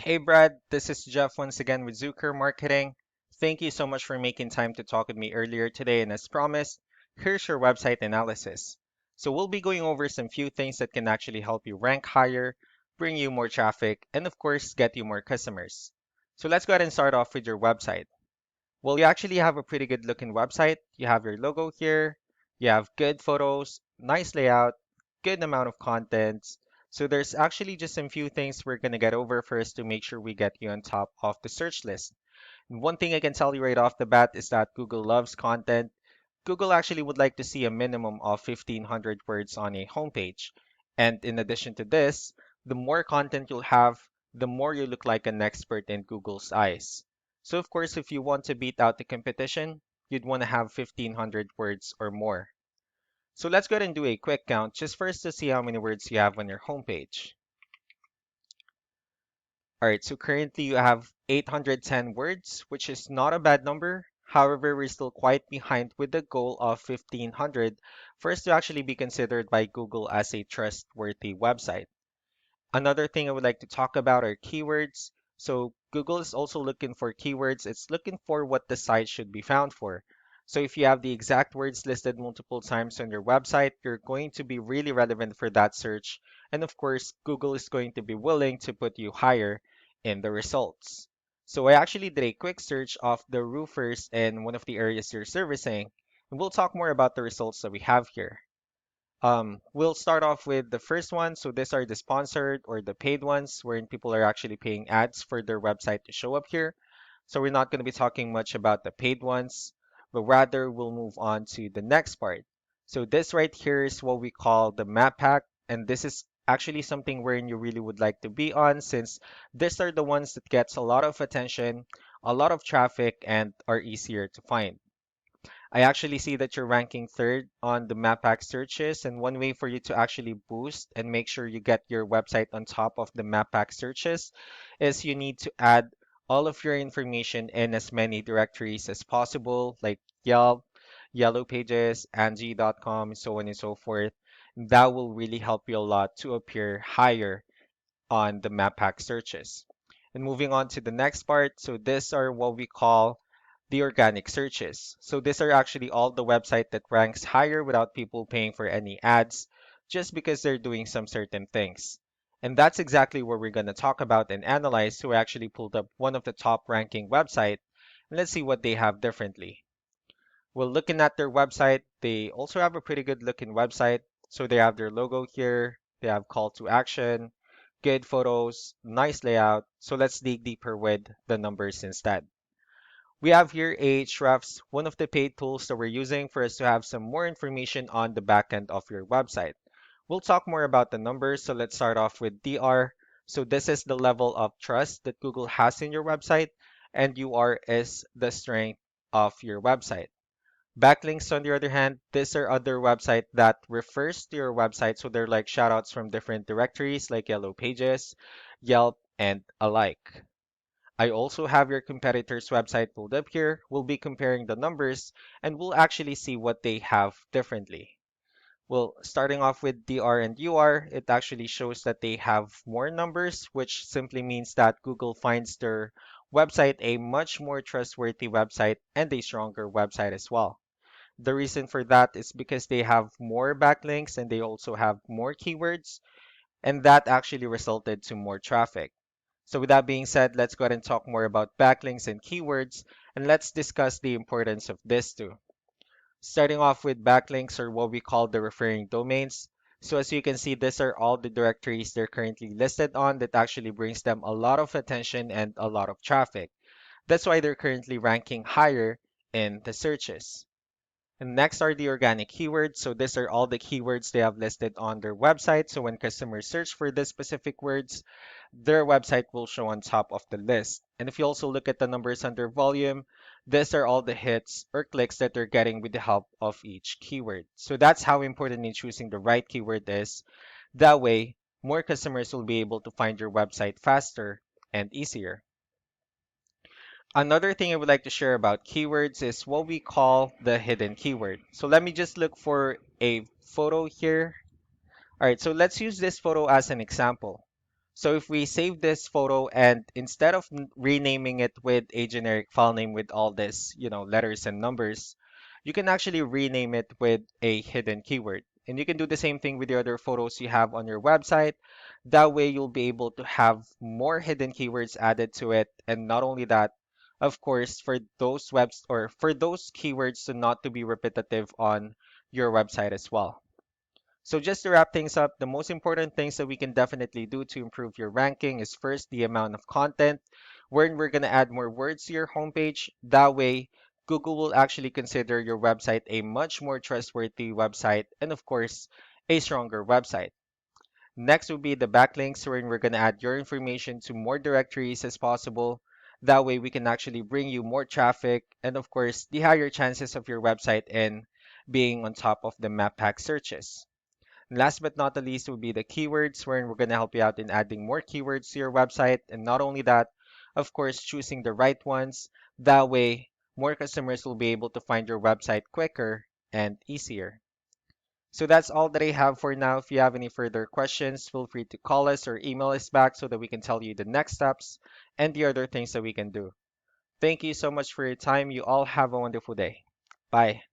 Hey Brad, this is Jeff once again with Zucker Marketing. Thank you so much for making time to talk with me earlier today, and as promised, here's your website analysis. So we'll be going over some few things that can actually help you rank higher, bring you more traffic, and of course, get you more customers. So let's go ahead and start off with your website. Well, you actually have a pretty good looking website. You have your logo here, you have good photos, nice layout, good amount of contents. So there's actually just some few things we're gonna get over first to make sure we get you on top of the search list. And one thing I can tell you right off the bat is that Google loves content. Google actually would like to see a minimum of 1,500 words on a homepage. And in addition to this, the more content you'll have, the more you look like an expert in Google's eyes. So of course, if you want to beat out the competition, you'd want to have 1,500 words or more. So let's go ahead and do a quick count just first to see how many words you have on your homepage. All right, so currently you have 810 words, which is not a bad number. However, we're still quite behind with the goal of 1500 for us to actually be considered by Google as a trustworthy website. Another thing I would like to talk about are keywords. So Google is also looking for keywords. It's looking for what the site should be found for. So if you have the exact words listed multiple times on your website, you're going to be really relevant for that search. And of course, Google is going to be willing to put you higher in the results. So I actually did a quick search of the roofers in one of the areas you're servicing, and we'll talk more about the results that we have here. We'll start off with the first one. So these are the sponsored or the paid ones, wherein people are actually paying ads for their website to show up here. So we're not going to be talking much about the paid ones, but rather we'll move on to the next part. So this right here is what we call the map pack, and this is actually something wherein you really would like to be on, since these are the ones that gets a lot of attention, a lot of traffic, and are easier to find. I actually see that you're ranking third on the Mappack searches, and one way for you to actually boost and make sure you get your website on top of the Mappack searches is you need to add all of your information in as many directories as possible, like Yelp, Yellow Pages, Angie.com, so on and so forth. That will really help you a lot to appear higher on the map pack searches. And moving on to the next part, so these are what we call the organic searches. So these are actually all the website that ranks higher without people paying for any ads, just because they're doing some certain things. And that's exactly what we're going to talk about and analyze. So I actually pulled up one of the top ranking website, and let's see what they have differently. Well, looking at their website, they also have a pretty good looking website. So they have their logo here, they have call to action, good photos, nice layout. So let's dig deeper with the numbers instead. We have here Ahrefs, one of the paid tools that we're using for us to have some more information on the backend of your website. We'll talk more about the numbers, so let's start off with DR. So this is the level of trust that Google has in your website, and UR is the strength of your website. Backlinks, on the other hand, these are other website that refers to your website. So they're like shoutouts from different directories like Yellow Pages, Yelp, and alike. I also have your competitor's website pulled up here. We'll be comparing the numbers and we'll actually see what they have differently. Well, starting off with DR and UR, it actually shows that they have more numbers, which simply means that Google finds their website a much more trustworthy website and a stronger website as well. The reason for that is because they have more backlinks and they also have more keywords, and that actually resulted to more traffic. So with that being said, let's go ahead and talk more about backlinks and keywords, and let's discuss the importance of this too. Starting off with backlinks, or what we call the referring domains. So as you can see, these are all the directories they're currently listed on that actually brings them a lot of attention and a lot of traffic. That's why they're currently ranking higher in the searches. And next are the organic keywords. So these are all the keywords they have listed on their website. So when customers search for these specific words, their website will show on top of the list. And if you also look at the numbers under volume, these are all the hits or clicks that they're getting with the help of each keyword. So that's how important in choosing the right keyword is. That way, more customers will be able to find your website faster and easier. Another thing I would like to share about keywords is what we call the hidden keyword. So let me just look for a photo here. All right, so let's use this photo as an example. So if we save this photo and instead of renaming it with a generic file name with all this, letters and numbers, you can actually rename it with a hidden keyword. And you can do the same thing with the other photos you have on your website. That way you'll be able to have more hidden keywords added to it. And not only that, of course, for those webs or for those keywords to not to be repetitive on your website as well. So just to wrap things up, the most important things that we can definitely do to improve your ranking is first the amount of content, wherein we're going to add more words to your homepage. That way, Google will actually consider your website a much more trustworthy website and of course, a stronger website. Next will be the backlinks, wherein we're going to add your information to more directories as possible. That way, we can actually bring you more traffic and of course, the higher chances of your website in being on top of the map pack searches. Last but not the least will be the keywords, wherein we're going to help you out in adding more keywords to your website. And not only that, of course, choosing the right ones. That way, more customers will be able to find your website quicker and easier. So that's all that I have for now. If you have any further questions, feel free to call us or email us back so that we can tell you the next steps and the other things that we can do. Thank you so much for your time. You all have a wonderful day. Bye.